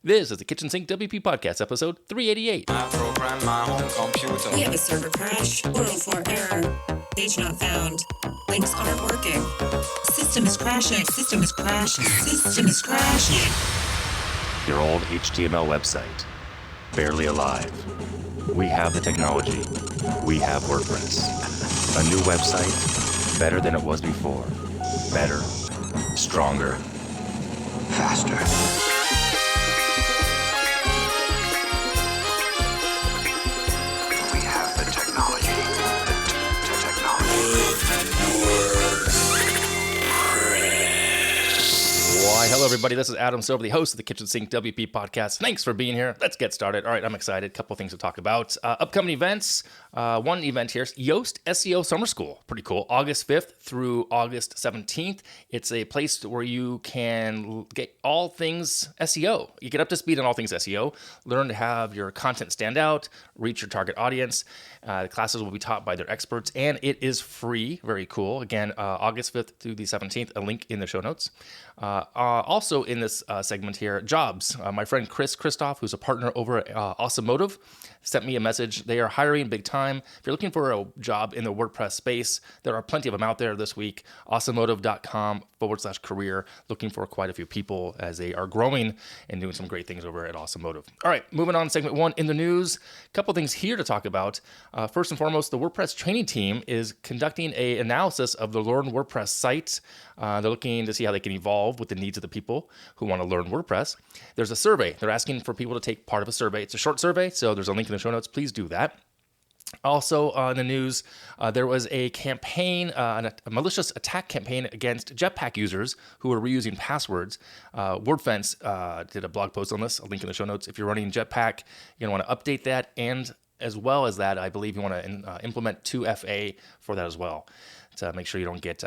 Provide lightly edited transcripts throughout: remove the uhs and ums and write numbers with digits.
This is the Kitchen Sink WP Podcast, episode 388. I program my home computer. We have a server crash. 404 error. Page not found. Links aren't working. System is crashing. System is crashing. System is crashing. Your old HTML website. Barely alive. We have the technology. We have WordPress. A new website. Better than it was before. Better. Stronger. Faster. Why, hello everybody, this is Adam Silver, the host of the Kitchen Sink WP Podcast. Thanks for being here. Let's get started. All right, I'm excited. A couple things to talk about. Upcoming events. One event here is Yoast SEO Summer School. Pretty cool. August 5th through August 17th. It's a place where you can get all things SEO. You get up to speed on all things SEO, learn to have your content stand out, reach your target audience. The classes will be taught by their experts, and it is free. Very cool. Again, August 5th through the 17th, a link in the show notes. Also in this segment here, jobs. My friend Chris Christoph, who's a partner over at Awesomotive, sent me a message. They are hiring big time. If you're looking for a job in the WordPress space, there are plenty of them out there this week. Awesomotive.com/career, looking for quite a few people as they are growing and doing some great things over at Awesomotive. All right, moving on to segment one in the news. A couple things here to talk about. First and foremost, the WordPress Training team is conducting an analysis of the Learn WordPress site. They're looking to see how they can evolve with the needs of the people who want to learn WordPress. There's a survey. They're asking for people to take part of a survey. It's a short survey, so there's a link in the show notes. Please do that. Also in the news, there was a campaign, a malicious attack campaign against Jetpack users who were reusing passwords. Wordfence did a blog post on this, a link in the show notes. If you're running Jetpack, you're going to want to update that, and as well as that, I believe you want to implement 2FA for that as well, to make sure you don't get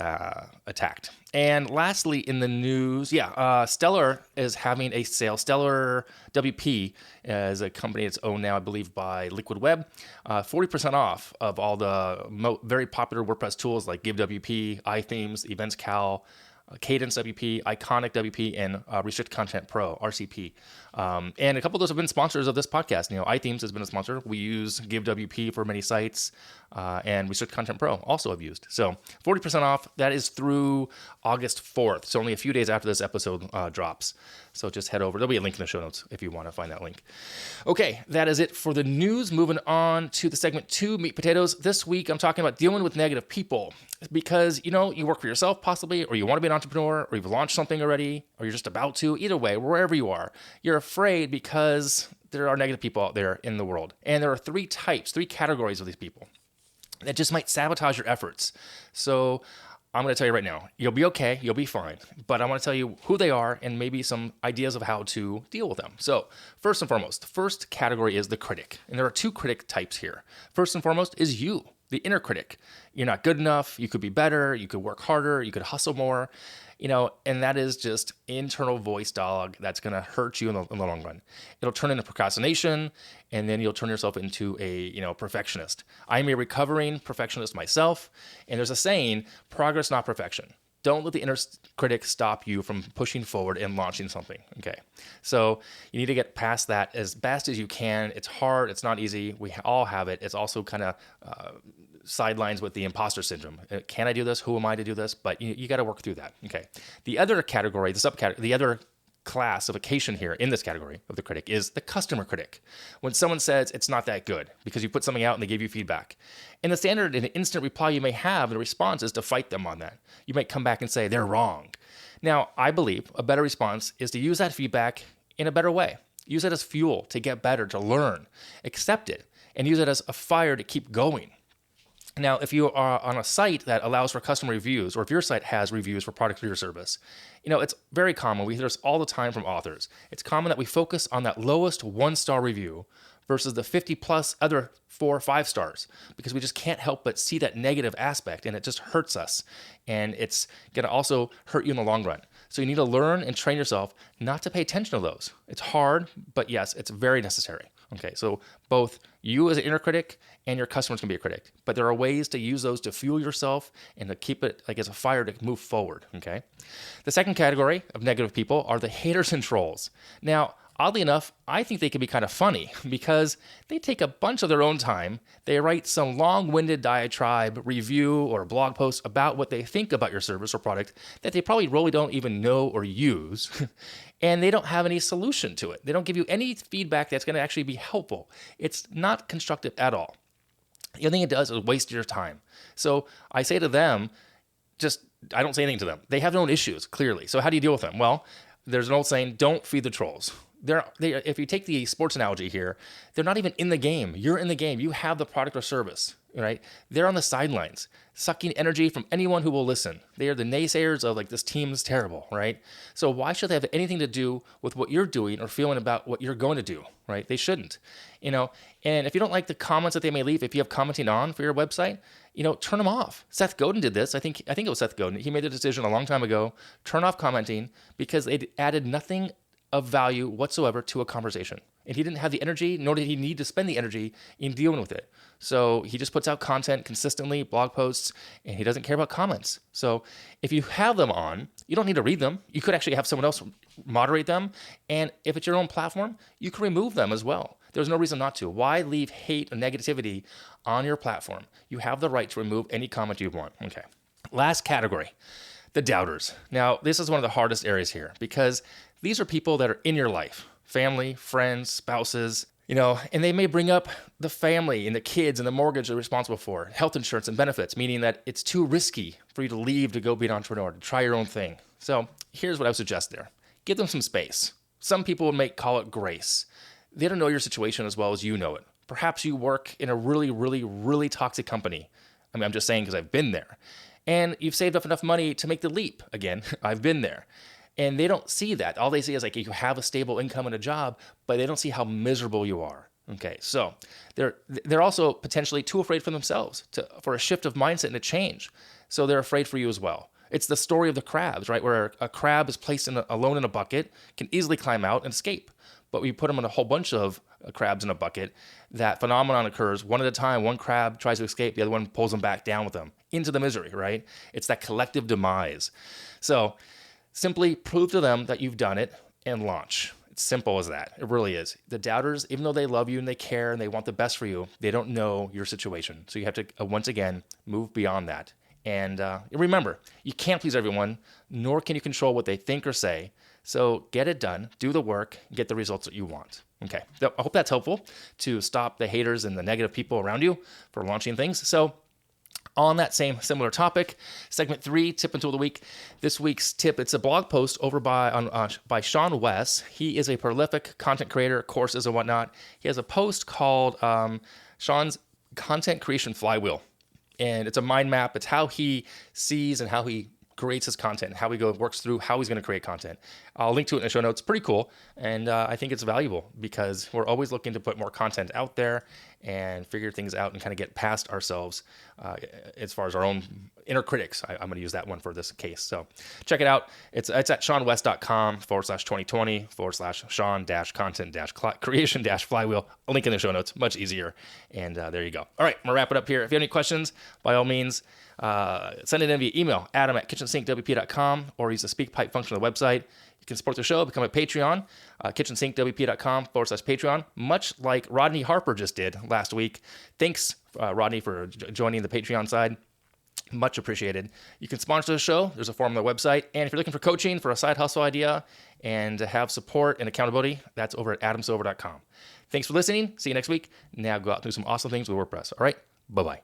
attacked. And lastly, in the news, Stellar is having a sale. Stellar WP is a company that's owned now, I believe, by Liquid Web. 40% off of all the very popular WordPress tools like GiveWP, iThemes, EventsCal, Cadence WP, Iconic WP, and Restrict Content Pro, RCP. And a couple of those have been sponsors of this podcast. iThemes has been a sponsor. We use GiveWP for many sites, and Restrict Content Pro also have used. So 40% off. That is through August 4th. So only a few days after this episode drops. So just head over. There'll be a link in the show notes if you want to find that link. Okay, that is it for the news. Moving on to the segment 2, meat potatoes. This week, I'm talking about dealing with negative people because, you work for yourself possibly, or you want to be an entrepreneur, or you've launched something already, or you're just about to. Either way, wherever you are, you're afraid because there are negative people out there in the world. And there are three categories of these people that just might sabotage your efforts. So I'm going to tell you right now, you'll be okay, you'll be fine, but I want to tell you who they are and maybe some ideas of how to deal with them. So first and foremost, the first category is the critic. And there are two critic types here. First and foremost is you, the inner critic. You're not good enough, you could be better, you could work harder, you could hustle more, and that is just internal voice dialogue that's going to hurt you in the long run. It'll turn into procrastination, and then you'll turn yourself into a perfectionist. I'm a recovering perfectionist myself, and there's a saying, progress, not perfection. Don't let the inner critic stop you from pushing forward and launching something, okay? So you need to get past that as best as you can. It's hard. It's not easy. We all have it. It's also kind of sidelines with the imposter syndrome. Can I do this? Who am I to do this? But you got to work through that, okay? The other category, the other classification here in this category of the critic is the customer critic. When someone says it's not that good because you put something out and they give you feedback. And the standard and instant reply you may have in response is to fight them on that. You might come back and say they're wrong. Now, I believe a better response is to use that feedback in a better way. Use it as fuel to get better, to learn, accept it, and use it as a fire to keep going. Now, if you are on a site that allows for customer reviews, or if your site has reviews for product or your service, it's very common. We hear this all the time from authors. It's common that we focus on that lowest 1-star review versus the 50 plus other 4 or 5 stars, because we just can't help but see that negative aspect, and it just hurts us. And it's going to also hurt you in the long run. So you need to learn and train yourself not to pay attention to those. It's hard, but yes, it's very necessary. Okay, so both you as an inner critic and your customers can be a critic, but there are ways to use those to fuel yourself and to keep it like as a fire to move forward, okay? The second category of negative people are the haters and trolls. Now, Oddly enough, I think they can be kind of funny because they take a bunch of their own time. They write some long-winded diatribe, review, or blog post about what they think about your service or product that they probably really don't even know or use. And they don't have any solution to it. They don't give you any feedback that's going to actually be helpful. It's not constructive at all. The only thing it does is waste your time. So I say to them, I don't say anything to them. They have their own issues, clearly. So how do you deal with them? Well, there's an old saying, don't feed the trolls. If you take the sports analogy here, they're not even in the game. You're in the game. You have the product or service, right? They're on the sidelines, sucking energy from anyone who will listen. They are the naysayers of like, this team is terrible, right? So why should they have anything to do with what you're doing or feeling about what you're going to do, right? They shouldn't, and if you don't like the comments that they may leave, if you have commenting on for your website, turn them off. Seth Godin did this. I think it was Seth Godin. He made the decision a long time ago, turn off commenting because they added nothing of value whatsoever to a conversation. And he didn't have the energy, nor did he need to spend the energy in dealing with it. So he just puts out content consistently, blog posts, and he doesn't care about comments. So if you have them on, you don't need to read them. You could actually have someone else moderate them. And if it's your own platform, you can remove them as well. There's no reason not to. Why leave hate and negativity on your platform? You have the right to remove any comment you want. Okay. Last category, the doubters. Now, this is one of the hardest areas here because these are people that are in your life, family, friends, spouses, and they may bring up the family and the kids and the mortgage they're responsible for, health insurance and benefits, meaning that it's too risky for you to leave to go be an entrepreneur, to try your own thing. So here's what I would suggest there. Give them some space. Some people would call it grace. They don't know your situation as well as you know it. Perhaps you work in a really, really, really toxic company. I'm just saying because I've been there. And you've saved up enough money to make the leap. Again, I've been there. And they don't see that. All they see is like you have a stable income and a job, but they don't see how miserable you are. Okay, so they're also potentially too afraid for themselves for a shift of mindset and a change. So they're afraid for you as well. It's the story of the crabs, right? Where a crab is placed alone in a bucket, can easily climb out and escape. But we put them in a whole bunch of crabs in a bucket. That phenomenon occurs one at a time. One crab tries to escape, the other one pulls them back down with them into the misery, right? It's that collective demise. So simply prove to them that you've done it and launch. It's simple as that. It really is. The doubters, even though they love you and they care and they want the best for you, they don't know your situation. So you have to, once again, move beyond that. And remember, you can't please everyone, nor can you control what they think or say. So get it done, do the work, get the results that you want. Okay, so I hope that's helpful to stop the haters and the negative people around you for launching things. So on that same similar topic, segment 3, tip and tool of the week. This week's tip, it's a blog post over by Sean West. He is a prolific content creator, courses and whatnot. He has a post called Sean's Content Creation Flywheel. And it's a mind map. It's how he sees and how he creates his content and how he works through how he's going to create content. I'll link to it in the show notes. Pretty cool. And I think it's valuable because we're always looking to put more content out there and figure things out and kind of get past ourselves as far as our own inner critics. I'm going to use that one for this case. So check it out. It's at seanwest.com/2020/Sean-content-creation-flywheel. A link in the show notes. Much easier. And there you go. All right. I'm going to wrap it up here. If you have any questions, by all means, send it in via email, adam@kitchensinkwp.com, or use the speak pipe function on the website. You can support the show, become a Patreon, kitchensinkwp.com/Patreon, much like Rodney Harper just did last week. Thanks, Rodney, for joining the Patreon side. Much appreciated. You can sponsor the show. There's a form on the website. And if you're looking for coaching for a side hustle idea and to have support and accountability, that's over at adamsilver.com. Thanks for listening. See you next week. Now go out and do some awesome things with WordPress. All right. Bye-bye.